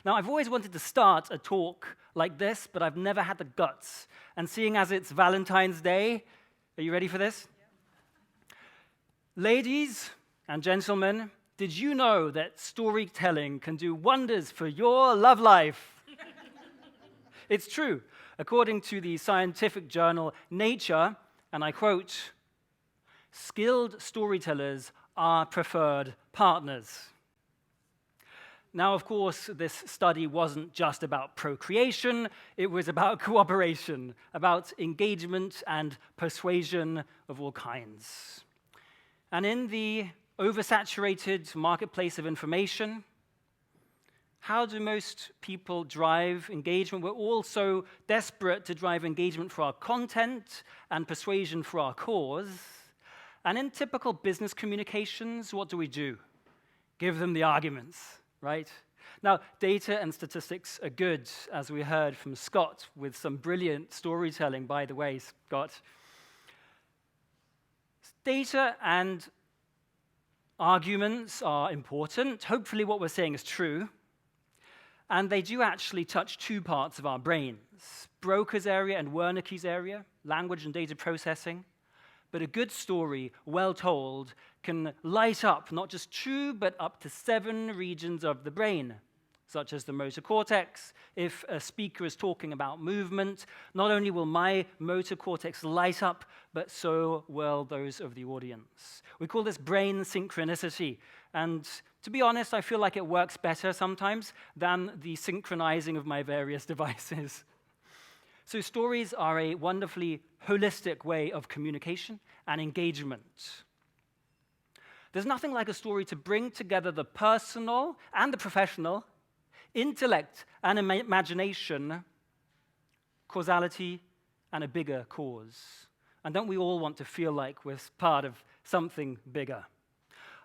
Now, I've always wanted to start a talk like this, but I've never had the guts. And seeing as it's Valentine's Day, are you ready for this? Yeah. Ladies and gentlemen, did you know that storytelling can do wonders for your love life? It's true. According to the scientific journal Nature, and I quote, "Skilled storytellers are preferred partners." Now, of course, this study wasn't just about procreation, it was about cooperation, about engagement and persuasion of all kinds. And in the oversaturated marketplace of information, how do most people drive engagement? We're all so desperate to drive engagement for our content and persuasion for our cause. And in typical business communications, what do? Give them the arguments, right? Now, data and statistics are good, as we heard from Scott, with some brilliant storytelling, by the way, Scott. Data and arguments are important. Hopefully what we're saying is true. And they do actually touch two parts of our brains, Broca's area and Wernicke's area, language and data processing. But a good story, well told, can light up not just two, but up to 7 regions of the brain, such as the motor cortex. If a speaker is talking about movement, not only will my motor cortex light up, but so will those of the audience. We call this brain synchronicity. And to be honest, I feel like it works better sometimes than the synchronizing of my various devices. So stories are a wonderfully holistic way of communication and engagement. There's nothing like a story to bring together the personal and the professional, intellect and imagination, causality, and a bigger cause. And don't we all want to feel like we're part of something bigger?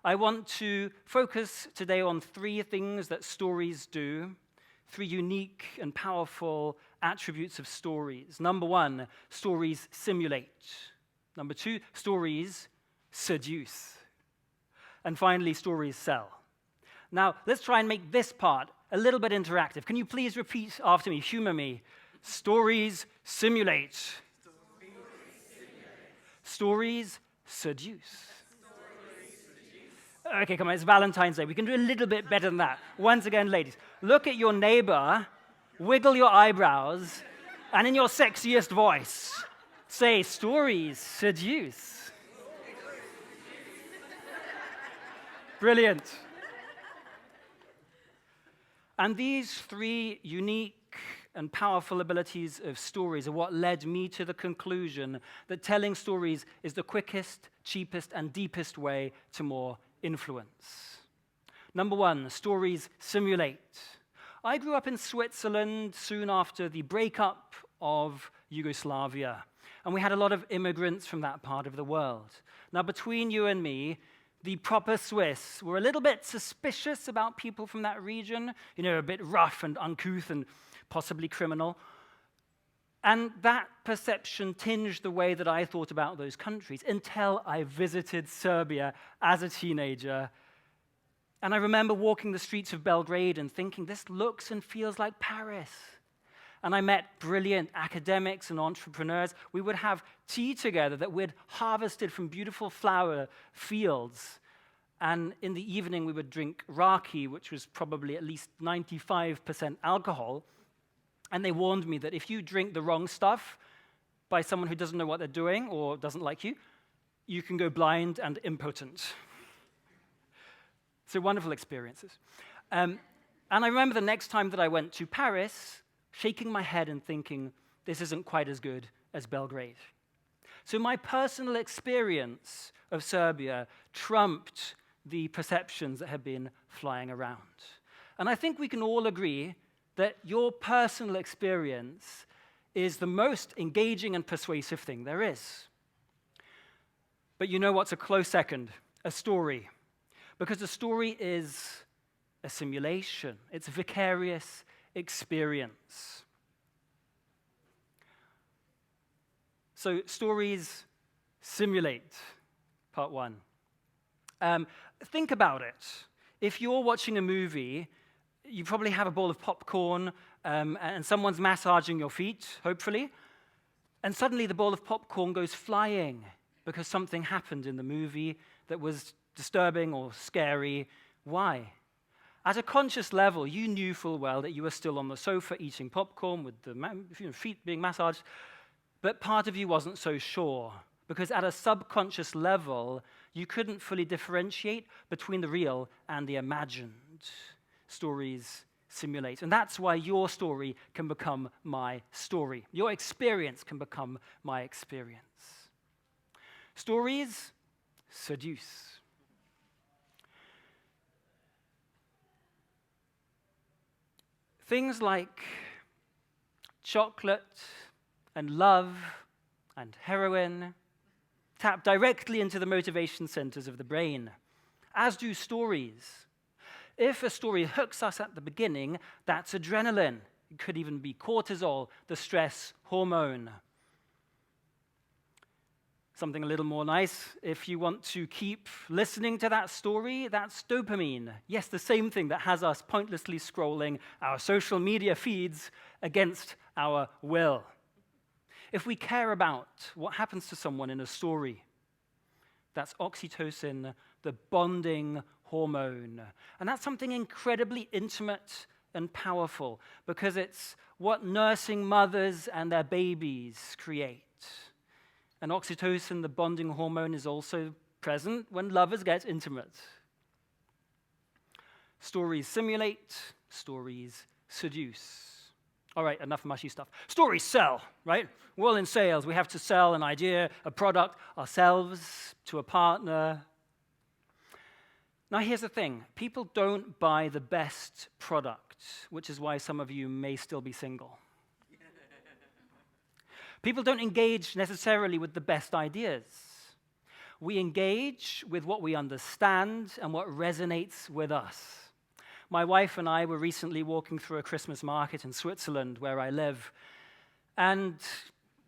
I want to focus today on 3 things that stories do, 3 unique and powerful attributes of stories. Number 1, stories simulate. Number 2, stories seduce. And finally, stories sell. Now, let's try and make this part a little bit interactive. Can you please repeat after me, humor me? Stories simulate. Stories seduce. Okay, come on, it's Valentine's Day. We can do a little bit better than that. Once again, ladies, look at your neighbor, wiggle your eyebrows, and in your sexiest voice, say, stories seduce. Brilliant. And these 3 unique and powerful abilities of stories are what led me to the conclusion that telling stories is the quickest, cheapest, and deepest way to more influence. Number 1, stories simulate. I grew up in Switzerland soon after the breakup of Yugoslavia, and we had a lot of immigrants from that part of the world. Now, between you and me, the proper Swiss were a little bit suspicious about people from that region, a bit rough and uncouth and possibly criminal. And that perception tinged the way that I thought about those countries until I visited Serbia as a teenager. And I remember walking the streets of Belgrade and thinking, this looks and feels like Paris. And I met brilliant academics and entrepreneurs. We would have tea together that we'd harvested from beautiful flower fields. And in the evening, we would drink raki, which was probably at least 95% alcohol. And they warned me that if you drink the wrong stuff by someone who doesn't know what they're doing or doesn't like you, you can go blind and impotent. So wonderful experiences. And I remember the next time that I went to Paris, shaking my head and thinking, this isn't quite as good as Belgrade. So my personal experience of Serbia trumped the perceptions that had been flying around. And I think we can all agree that your personal experience is the most engaging and persuasive thing there is. But you know what's a close second? A story. Because a story is a simulation. It's a vicarious experience. So stories simulate, part 1. Think about it. If you're watching a movie, you probably have a bowl of popcorn, and someone's massaging your feet, hopefully, and suddenly the bowl of popcorn goes flying because something happened in the movie that was disturbing or scary. Why? At a conscious level, you knew full well that you were still on the sofa eating popcorn with the feet being massaged, but part of you wasn't so sure, because at a subconscious level, you couldn't fully differentiate between the real and the imagined. Stories simulate. And that's why your story can become my story. Your experience can become my experience. Stories seduce. Things like chocolate and love and heroin tap directly into the motivation centers of the brain, as do stories. If a story hooks us at the beginning, that's adrenaline. It could even be cortisol, the stress hormone. Something a little more nice, if you want to keep listening to that story, that's dopamine. Yes, the same thing that has us pointlessly scrolling our social media feeds against our will. If we care about what happens to someone in a story, that's oxytocin, the bonding hormone. And that's something incredibly intimate and powerful because it's what nursing mothers and their babies create. And oxytocin, the bonding hormone, is also present when lovers get intimate. Stories simulate, stories seduce. All right, enough mushy stuff. Stories sell, right? We're all in sales. We have to sell an idea, a product, ourselves, to a partner. Now, here's the thing. People don't buy the best product, which is why some of you may still be single. People don't engage necessarily with the best ideas. We engage with what we understand and what resonates with us. My wife and I were recently walking through a Christmas market in Switzerland, where I live, and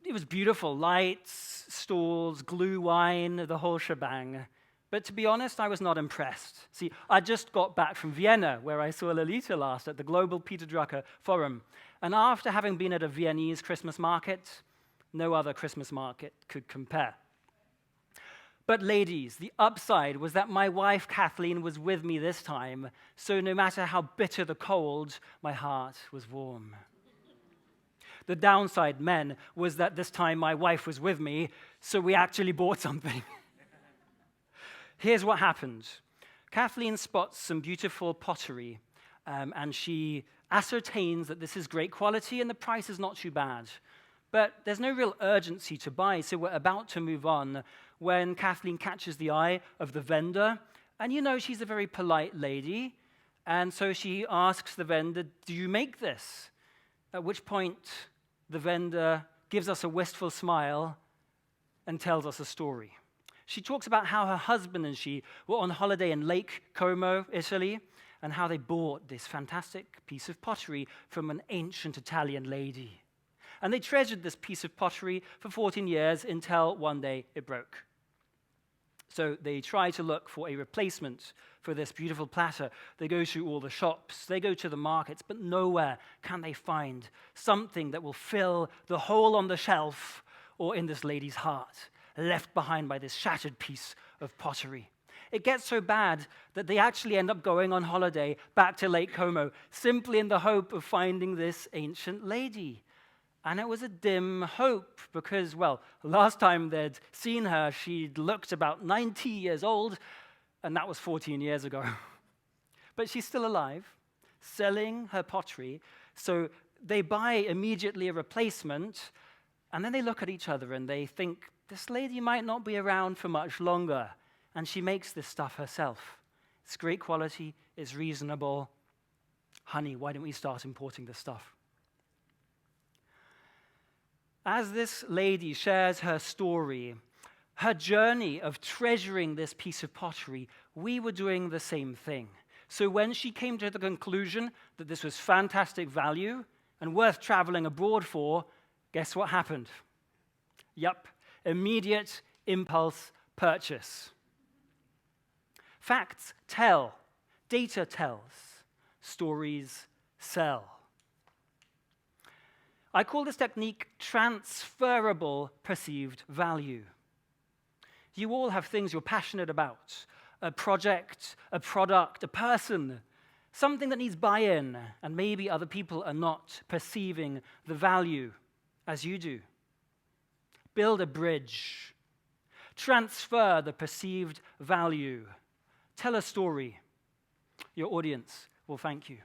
it was beautiful. Lights, stalls, glue wine, the whole shebang. But to be honest, I was not impressed. See, I just got back from Vienna, where I saw Lalita last at the Global Peter Drucker Forum. And after having been at a Viennese Christmas market, no other Christmas market could compare. But ladies, the upside was that my wife, Kathleen, was with me this time, so no matter how bitter the cold, my heart was warm. The downside, men, was that this time my wife was with me, so we actually bought something. Here's what happened. Kathleen spots some beautiful pottery, and she ascertains that this is great quality and the price is not too bad. But there's no real urgency to buy, so we're about to move on when Kathleen catches the eye of the vendor. And you know she's a very polite lady, and so she asks the vendor, "Do you make this?" At which point the vendor gives us a wistful smile and tells us a story. She talks about how her husband and she were on holiday in Lake Como, Italy, and how they bought this fantastic piece of pottery from an ancient Italian lady. And they treasured this piece of pottery for 14 years until one day it broke. So they try to look for a replacement for this beautiful platter. They go through all the shops, they go to the markets, but nowhere can they find something that will fill the hole on the shelf or in this lady's heart, left behind by this shattered piece of pottery. It gets so bad that they actually end up going on holiday back to Lake Como, simply in the hope of finding this ancient lady. And it was a dim hope because, well, last time they'd seen her, she'd looked about 90 years old, and that was 14 years ago. But she's still alive, selling her pottery, so they buy immediately a replacement, and then they look at each other and they think, this lady might not be around for much longer, and she makes this stuff herself. It's great quality, it's reasonable. Honey, why don't we start importing this stuff? As this lady shares her story, her journey of treasuring this piece of pottery, we were doing the same thing. So when she came to the conclusion that this was fantastic value and worth traveling abroad for, guess what happened? Yup, immediate impulse purchase. Facts tell, data tells. Stories sell. I call this technique transferable perceived value. You all have things you're passionate about, a project, a product, a person, something that needs buy-in, and maybe other people are not perceiving the value as you do. Build a bridge. Transfer the perceived value. Tell a story. Your audience will thank you.